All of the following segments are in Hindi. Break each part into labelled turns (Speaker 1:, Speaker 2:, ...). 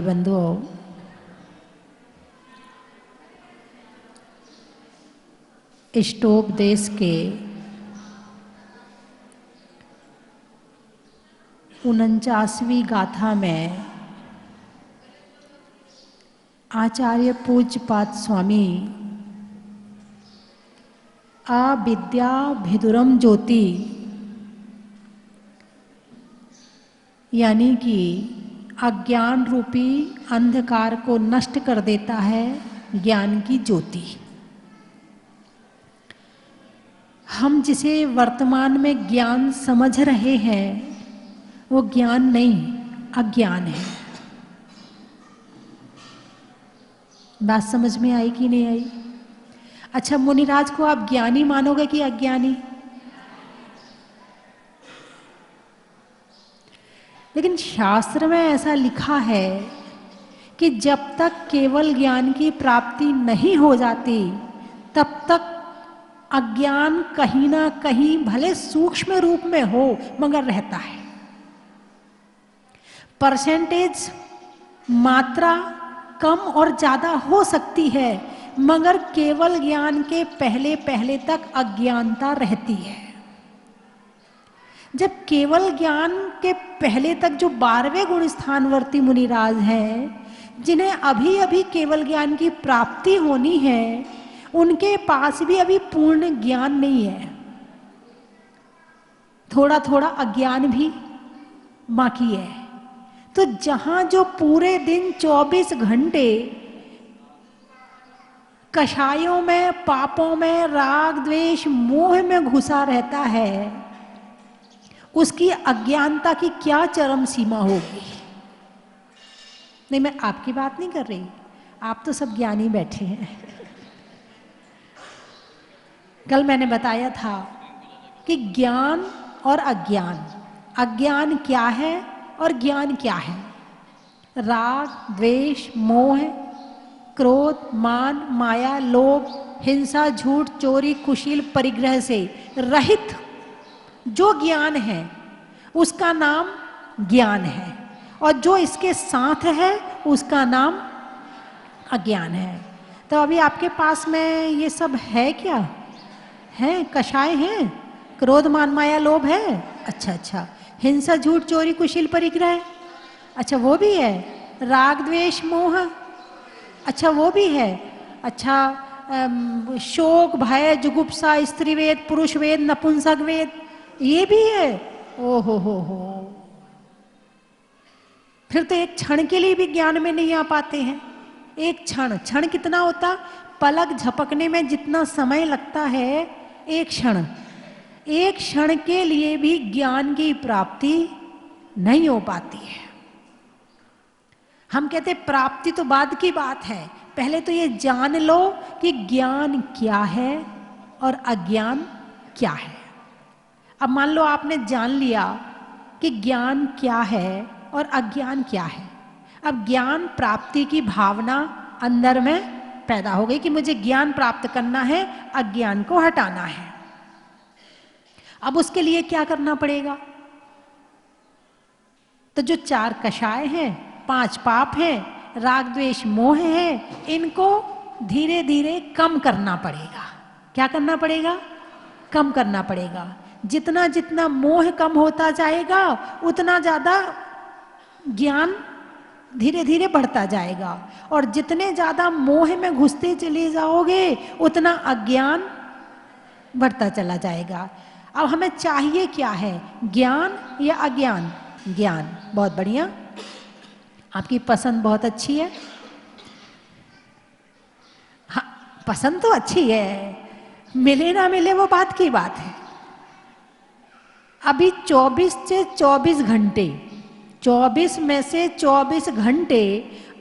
Speaker 1: भाई बंधुओं, इष्टोपदेश के 49वीं गाथा में आचार्य पूज्यपाद स्वामी अविद्या भिदुरम ज्योति यानी कि अज्ञान रूपी अंधकार को नष्ट कर देता है ज्ञान की ज्योति। हम जिसे वर्तमान में ज्ञान समझ रहे हैं वो ज्ञान नहीं, अज्ञान है। बात समझ में आई कि नहीं आई? अच्छा, मुनिराज को आप ज्ञानी मानोगे कि अज्ञानी? लेकिन शास्त्र में ऐसा लिखा है कि जब तक केवल ज्ञान की प्राप्ति नहीं हो जाती तब तक अज्ञान कहीं ना कहीं भले सूक्ष्म रूप में हो मगर रहता है। परसेंटेज, मात्रा कम और ज्यादा हो सकती है मगर केवल ज्ञान के पहले पहले तक अज्ञानता रहती है। जब केवल ज्ञान के पहले तक जो 12वें गुण स्थानवर्ती मुनिराज हैं, जिन्हें अभी अभी केवल ज्ञान की प्राप्ति होनी है, उनके पास भी अभी पूर्ण ज्ञान नहीं है, थोड़ा थोड़ा अज्ञान भी बाकी है। तो जहां जो पूरे दिन 24 घंटे कषायों में, पापों में, राग द्वेष मोह में घुसा रहता है, उसकी अज्ञानता की क्या चरम सीमा होगी? नहीं, मैं आपकी बात नहीं कर रही, आप तो सब ज्ञानी बैठे हैं। कल मैंने बताया था कि ज्ञान और अज्ञान, अज्ञान क्या है और ज्ञान क्या है। राग द्वेष मोह क्रोध मान माया लोभ हिंसा झूठ चोरी कुशील परिग्रह से रहित जो ज्ञान है उसका नाम ज्ञान है, और जो इसके साथ है उसका नाम अज्ञान है। तो अभी आपके पास में ये सब है क्या? है, कषाय हैं, क्रोध मान माया लोभ है, अच्छा अच्छा, हिंसा झूठ चोरी कुशील परिग्रह, अच्छा वो भी है, राग द्वेष मोह, अच्छा वो भी है, अच्छा शोक भय जुगुप्सा स्त्री वेद पुरुष वेद नपुंसक वेद, ये भी है। ओ हो, फिर तो एक क्षण के लिए भी ज्ञान में नहीं आ पाते हैं। एक क्षण, क्षण कितना होता? पलक झपकने में जितना समय लगता है, एक क्षण, एक क्षण के लिए भी ज्ञान की प्राप्ति नहीं हो पाती है। हम कहते प्राप्ति तो बाद की बात है, पहले तो ये जान लो कि ज्ञान क्या है और अज्ञान क्या है। अब मान लो आपने जान लिया कि ज्ञान क्या है और अज्ञान क्या है। अब ज्ञान प्राप्ति की भावना अंदर में पैदा हो गई कि मुझे ज्ञान प्राप्त करना है, अज्ञान को हटाना है। अब उसके लिए क्या करना पड़ेगा? तो जो 4 कषाय हैं, 5 पाप हैं, राग द्वेष मोह है, इनको धीरे धीरे कम करना पड़ेगा। क्या करना पड़ेगा? कम करना पड़ेगा। जितना जितना मोह कम होता जाएगा उतना ज्यादा ज्ञान धीरे धीरे बढ़ता जाएगा, और जितने ज्यादा मोह में घुसते चले जाओगे उतना अज्ञान बढ़ता चला जाएगा। अब हमें चाहिए क्या है, ज्ञान या अज्ञान? ज्ञान। बहुत बढ़िया, आपकी पसंद बहुत अच्छी है। हाँ, पसंद तो अच्छी है, मिले ना मिले वो बात की बात है। अभी 24 से 24 घंटे, 24 में से 24 घंटे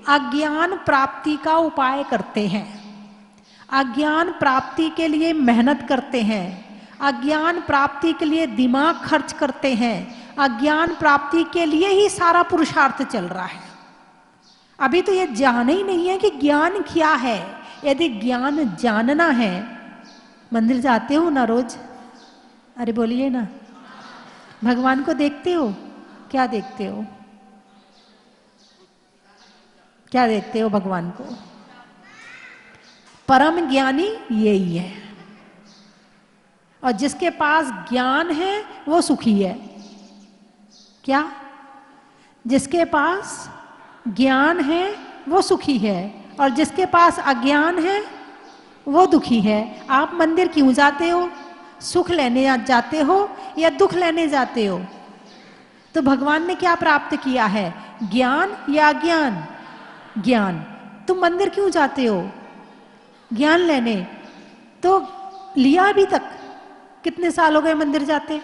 Speaker 1: अज्ञान प्राप्ति का उपाय करते हैं, अज्ञान प्राप्ति के लिए मेहनत करते हैं, अज्ञान प्राप्ति के लिए दिमाग खर्च करते हैं, अज्ञान प्राप्ति के लिए ही सारा पुरुषार्थ चल रहा है। अभी तो ये जाना ही नहीं है कि ज्ञान क्या है। यदि ज्ञान जानना है, मंदिर जाते हो ना रोज? अरे बोलिए ना, भगवान को देखते हो? क्या देखते हो? क्या देखते हो भगवान को? परम ज्ञानी यही है, और जिसके पास ज्ञान है वो सुखी है। क्या? जिसके पास ज्ञान है वो सुखी है, और जिसके पास अज्ञान है वो दुखी है। आप मंदिर क्यों जाते हो? सुख लेने जाते हो या दुख लेने जाते हो? तो भगवान ने क्या प्राप्त किया है, ज्ञान या अज्ञान? ज्ञान। तुम मंदिर क्यों जाते हो? ज्ञान लेने। तो लिया अभी तक? कितने साल हो गए मंदिर जाते?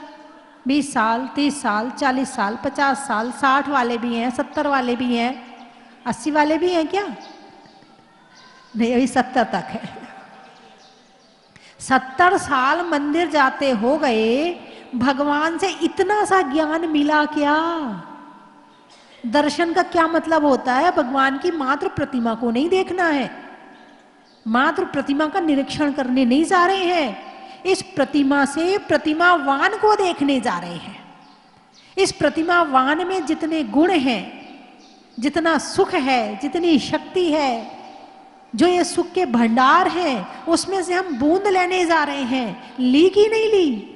Speaker 1: 20 साल, 30 साल, 40 साल, 50 साल, 60 वाले भी हैं, 70 वाले भी हैं, 80 वाले भी हैं क्या? नहीं, अभी 70 तक है। 70 साल मंदिर जाते हो गए, भगवान से इतना सा ज्ञान मिला क्या? दर्शन का क्या मतलब होता है? भगवान की मात्र प्रतिमा को नहीं देखना है, मात्र प्रतिमा का निरीक्षण करने नहीं जा रहे हैं, इस प्रतिमा से प्रतिमावान को देखने जा रहे हैं। इस प्रतिमावान में जितने गुण हैं, जितना सुख है, जितनी शक्ति है, जो ये सुख के भंडार हैं, उसमें से हम बूंद लेने जा रहे हैं। ली कि नहीं ली?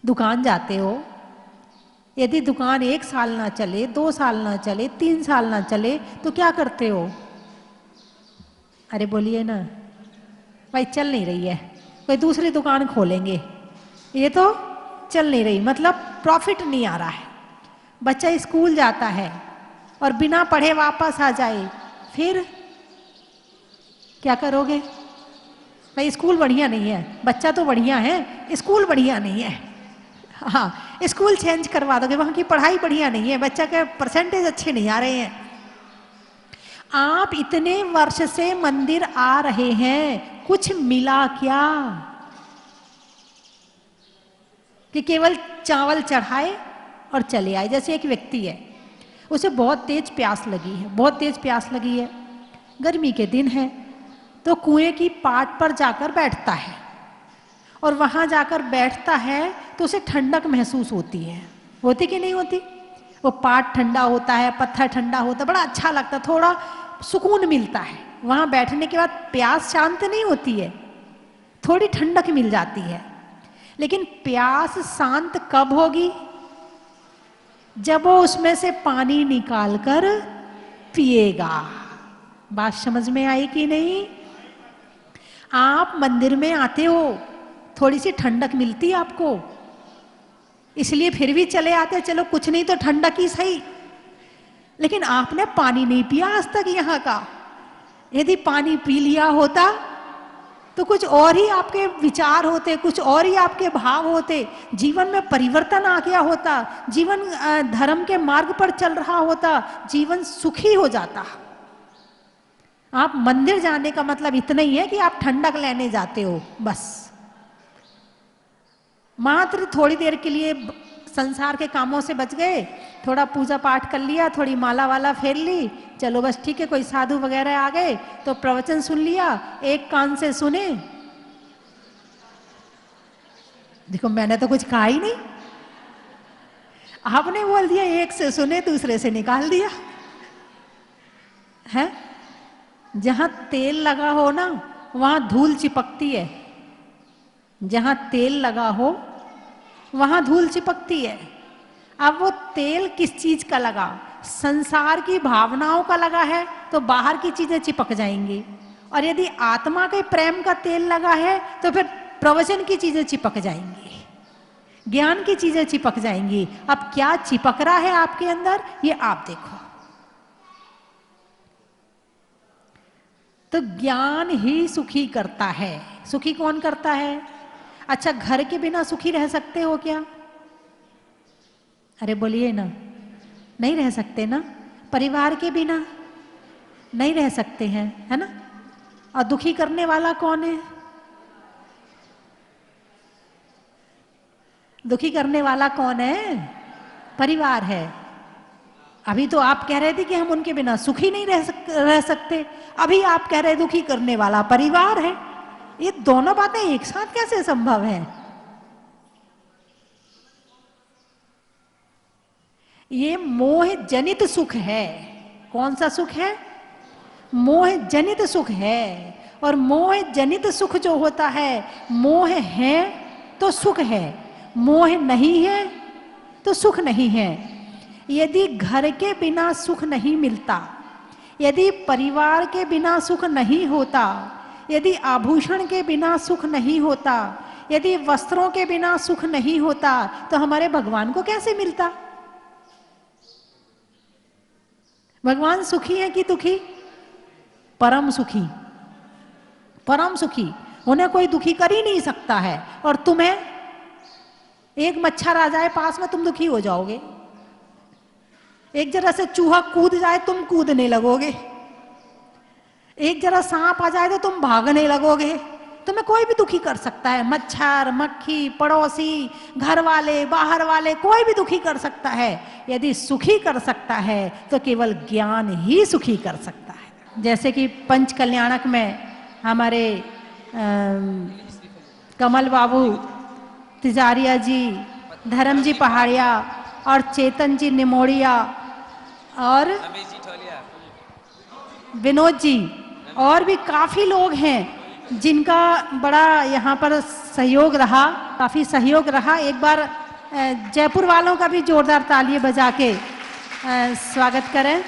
Speaker 1: दुकान जाते हो, यदि दुकान 1 साल ना चले, 2 साल ना चले, 3 साल ना चले, तो क्या करते हो? अरे बोलिए ना भाई, चल नहीं रही है, कोई दूसरी दुकान खोलेंगे, ये तो चल नहीं रही, मतलब प्रॉफिट नहीं आ रहा है। बच्चा स्कूल जाता है और बिना पढ़े वापस आ जाए, फिर क्या करोगे? भाई स्कूल बढ़िया नहीं है, बच्चा तो बढ़िया है, स्कूल बढ़िया नहीं है। हाँ, स्कूल चेंज करवा दोगे, वहां की पढ़ाई बढ़िया नहीं है, बच्चा के परसेंटेज अच्छे नहीं आ रहे हैं। आप इतने वर्ष से मंदिर आ रहे हैं, कुछ मिला क्या? कि केवल चावल चढ़ाए और चले आए। जैसे एक व्यक्ति है, उसे बहुत तेज प्यास लगी है, बहुत तेज प्यास लगी है, गर्मी के दिन है, तो कुएं की पाट पर जाकर बैठता है, और वहां जाकर बैठता है तो उसे ठंडक महसूस होती है। होती कि नहीं होती? वो पाट ठंडा होता है, पत्थर ठंडा होता है, बड़ा अच्छा लगता है, थोड़ा सुकून मिलता है। वहां बैठने के बाद प्यास शांत नहीं होती है, थोड़ी ठंडक मिल जाती है। लेकिन प्यास शांत कब होगी? जब वो उसमें से पानी निकालकर पिएगा। बात समझ में आई कि नहीं? आप मंदिर में आते हो, थोड़ी सी ठंडक मिलती है आपको, इसलिए फिर भी चले आते, चलो कुछ नहीं तो ठंडक ही सही। लेकिन आपने पानी नहीं पिया आज तक यहाँ का। यदि पानी पी लिया होता तो कुछ और ही आपके विचार होते, कुछ और ही आपके भाव होते, जीवन में परिवर्तन आ गया होता, जीवन धर्म के मार्ग पर चल रहा होता, जीवन सुखी हो जाता। आप मंदिर जाने का मतलब इतना ही है कि आप ठंडक लेने जाते हो, बस। मात्र थोड़ी देर के लिए संसार के कामों से बच गए, थोड़ा पूजा पाठ कर लिया, थोड़ी माला वाला फेर ली, चलो बस ठीक है, कोई साधु वगैरह आ गए तो प्रवचन सुन लिया, एक कान से सुने। देखो मैंने तो कुछ कहा ही नहीं, आपने बोल दिया एक से सुने, दूसरे से निकाल दिया है। जहां तेल लगा हो ना, वहां धूल चिपकती है, जहां तेल लगा हो वहां धूल चिपकती है। अब वो तेल किस चीज का लगा? संसार की भावनाओं का लगा है तो बाहर की चीजें चिपक जाएंगी, और यदि आत्मा के प्रेम का तेल लगा है तो फिर प्रवचन की चीजें चिपक जाएंगी, ज्ञान की चीजें चिपक जाएंगी। अब क्या चिपक रहा है आपके अंदर, ये आप देखो। तो ज्ञान ही सुखी करता है। सुखी कौन करता है? अच्छा, घर के बिना सुखी रह सकते हो क्या? अरे बोलिए ना, नहीं रह सकते ना। परिवार के बिना नहीं रह सकते हैं, है ना। और दुखी करने वाला कौन है? दुखी करने वाला कौन है? परिवार है। अभी तो आप कह रहे थे कि हम उनके बिना सुखी नहीं रह सकते, अभी आप कह रहे दुखी करने वाला परिवार है। ये दोनों बातें एक साथ कैसे संभव है? ये मोह जनित सुख है, कौन सा सुख है? मोह जनित सुख है। और मोह जनित सुख जो होता है, मोह है तो सुख है, मोह नहीं है तो सुख नहीं है। यदि घर के बिना सुख नहीं मिलता, यदि परिवार के बिना सुख नहीं होता, यदि आभूषण के बिना सुख नहीं होता, यदि वस्त्रों के बिना सुख नहीं होता, तो हमारे भगवान को कैसे मिलता? भगवान सुखी है कि दुखी? परम सुखी, परम सुखी। उन्हें कोई दुखी कर ही नहीं सकता है। और तुम्हें एक मच्छर आ जाए पास में, तुम दुखी हो जाओगे। एक जरा से चूहा कूद जाए, तुम कूदने लगोगे। एक जरा सांप आ जाए तो तुम भागने लगोगे। तुम्हें कोई भी दुखी कर सकता है, मच्छर, मक्खी, पड़ोसी, घर वाले, बाहर वाले, कोई भी दुखी कर सकता है। यदि सुखी कर सकता है तो केवल ज्ञान ही सुखी कर सकता है। जैसे कि पंच कल्याणक में हमारे कमल बाबू तिजारिया जी, धर्म जी पहाड़िया और चेतन जी निमोड़िया और विनोद जी और भी काफी लोग हैं जिनका बड़ा यहाँ पर सहयोग रहा, काफी सहयोग रहा। एक बार जयपुर वालों का भी जोरदार तालियां बजा के स्वागत करें।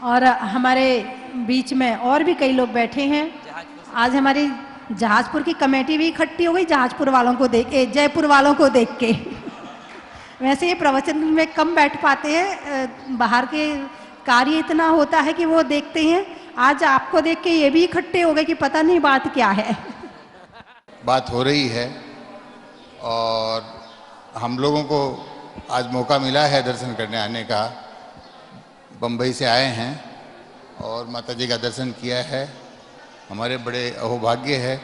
Speaker 1: और हमारे बीच में और भी कई लोग बैठे हैं। आज हमारी जहाजपुर की कमेटी भी इकट्ठी हो गई जहाजपुर वालों को देख के, जयपुर वालों को देख के। वैसे ये प्रवचन में कम बैठ पाते हैं, बाहर के कार्य इतना होता है कि वो देखते हैं। आज आपको देख के ये भी इकट्ठे हो गए कि पता नहीं बात क्या है।
Speaker 2: बात हो रही है और हम लोगों को आज मौका मिला है दर्शन करने आने का। बम्बई से आए हैं और माता जी का दर्शन किया है। हमारे बड़े अहोभाग्य है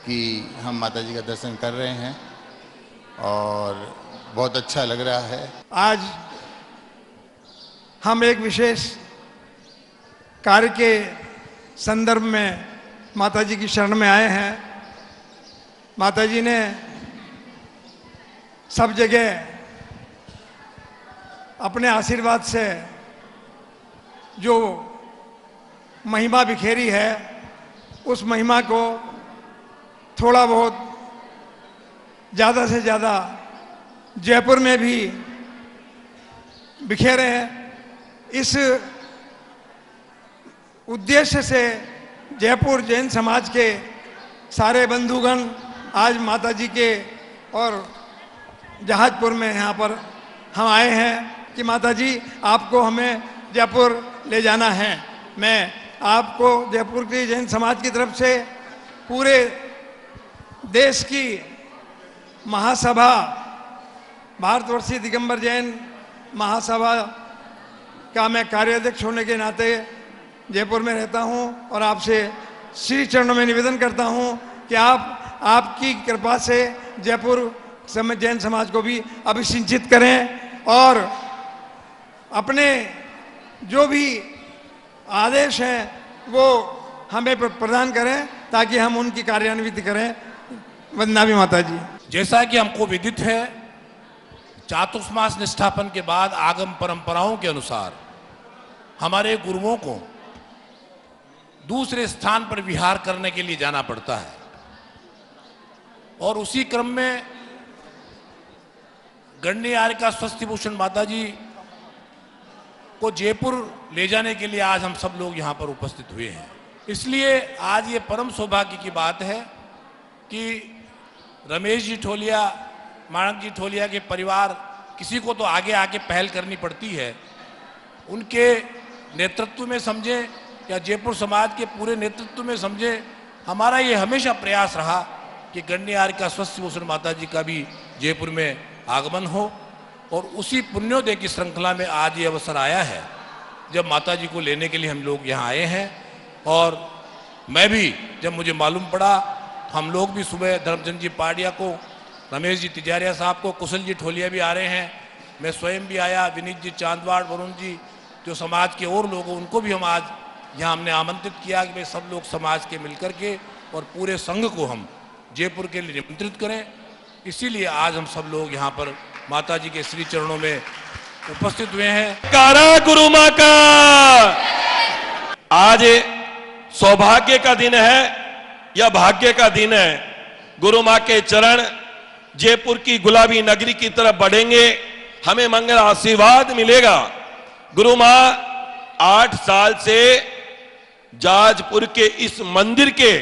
Speaker 2: कि हम माता जी का दर्शन कर रहे हैं और बहुत अच्छा लग रहा है।
Speaker 3: आज हम एक विशेष कार्य के संदर्भ में माता जी की शरण में आए हैं। माता जी ने सब जगह अपने आशीर्वाद से जो महिमा बिखेरी है, उस महिमा को थोड़ा बहुत ज़्यादा से ज़्यादा जयपुर में भी बिखेरे हैं। इस उद्देश्य से जयपुर जैन समाज के सारे बंधुगण आज माता जी के और जहाजपुर में यहाँ पर हम आए हैं कि माता जी आपको हमें जयपुर ले जाना है। मैं आपको जयपुर की जैन समाज की तरफ से पूरे देश की महासभा, भारतवर्षीय दिगंबर जैन महासभा का मैं कार्याध्यक्ष होने के नाते जयपुर में रहता हूं और आपसे श्री चरणों में निवेदन करता हूं कि आप आपकी कृपा से जयपुर जैन समाज को भी अभिसिंचित करें और अपने जो भी आदेश हैं वो हमें प्रदान करें ताकि हम उनकी कार्यान्वित करें। वंदनामि माता जी।
Speaker 4: जैसा कि हमको विदित है, चातुर्मास निष्ठापन के बाद आगम परंपराओं के अनुसार हमारे गुरुओं को दूसरे स्थान पर विहार करने के लिए जाना पड़ता है और उसी क्रम में गण्य आर्य का स्वस्तिभूषण माता जी को जयपुर ले जाने के लिए आज हम सब लोग यहाँ पर उपस्थित हुए हैं। इसलिए आज ये परम सौभाग्य की बात है कि रमेश जी ठोलिया, माणक जी ठोलिया के परिवार, किसी को तो आगे आके पहल करनी पड़ती है, उनके नेतृत्व में समझें या जयपुर समाज के पूरे नेतृत्व में समझें, हमारा ये हमेशा प्रयास रहा कि गण्य आर्य का स्वस्तिभूषण माता जी का भी जयपुर में आगमन हो और उसी पुण्योदय की श्रृंखला में आज ये अवसर आया है जब माता जी को लेने के लिए हम लोग यहाँ आए हैं। और मैं भी जब मुझे मालूम पड़ा, हम लोग भी सुबह धर्मचंद जी पाडिया को, रमेश जी तिजारिया साहब को, कुशल जी ठोलिया भी आ रहे हैं, मैं स्वयं भी आया, विनीत जी चांदवाड़, वरुण जी, जो समाज के और लोग उनको भी हम आज यहाँ हमने आमंत्रित किया कि भाई सब लोग समाज के मिलकर के और पूरे संघ को हम जयपुर के लिए निमंत्रित करें। इसीलिए आज हम सब लोग यहाँ पर माता जी के श्री चरणों में उपस्थित हुए हैं।
Speaker 5: कारा गुरु मां का आज सौभाग्य का दिन है या भाग्य का दिन है। गुरु मां के चरण जयपुर की गुलाबी नगरी की तरफ बढ़ेंगे, हमें मंगल आशीर्वाद मिलेगा। गुरु मां 8 साल से जाजपुर के इस मंदिर के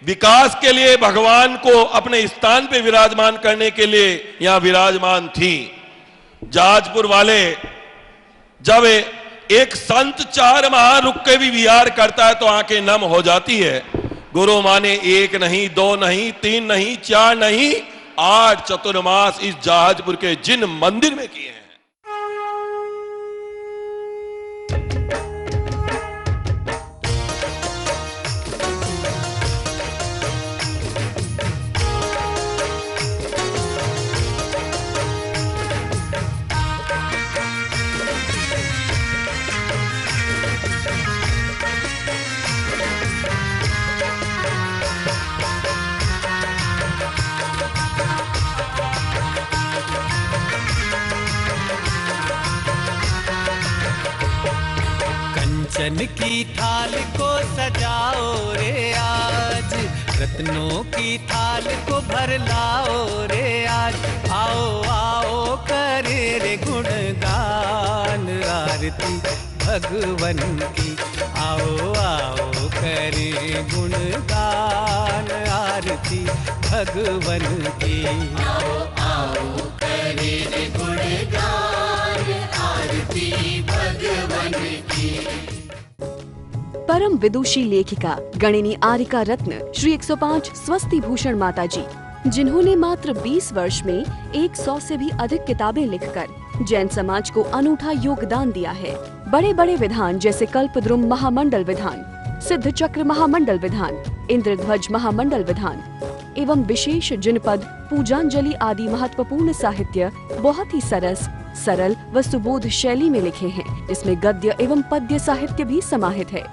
Speaker 5: विकास के लिए भगवान को अपने स्थान पे विराजमान करने के लिए यहां विराजमान थी। जाजपुर वाले जब एक संत 4 माह रुक के भी विहार करता है तो आंखें नम हो जाती है। गुरु मां ने 1 नहीं, 2 नहीं, 3 नहीं, 4 नहीं, 8 चतुर्मास इस जाजपुर के जिन मंदिर में किए हैं।
Speaker 6: कंचन की थाल को सजाओ रे आज, रत्नों की थाल को भर लाओ रे आज। आओ आओ करे रे गुणगान आरती भगवन की। आओ आओ करे गुणगान आरती भगवन की। आओ आओ करे रे गुणगान आरती भगवन की।
Speaker 7: परम विदुषी लेखिका गणिनी आरिका रत्न श्री 105 स्वस्ति भूषण माता जी, जिन्होंने मात्र 20 वर्ष में 100 से भी अधिक किताबें लिखकर जैन समाज को अनूठा योगदान दिया है। बड़े बड़े विधान जैसे कल्पद्रुम महामंडल विधान, सिद्ध चक्र महामंडल विधान, इंद्रध्वज महामंडल विधान एवं विशेष जिनपद, पूजांजलि आदि महत्वपूर्ण साहित्य बहुत ही सरल व सुबोध शैली में लिखे हैं, जिसमें गद्य एवं पद्य साहित्य भी समाहित है।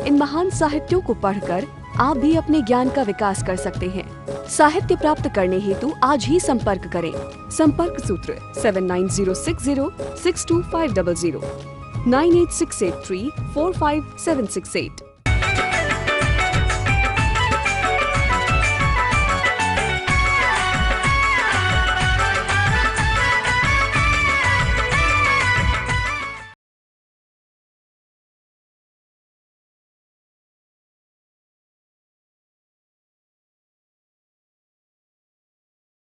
Speaker 7: इन महान साहित्यों को पढ़कर आप भी अपने ज्ञान का विकास कर सकते हैं। साहित्य प्राप्त करने हेतु आज ही संपर्क करें। संपर्क सूत्र 7906062500 98683456768।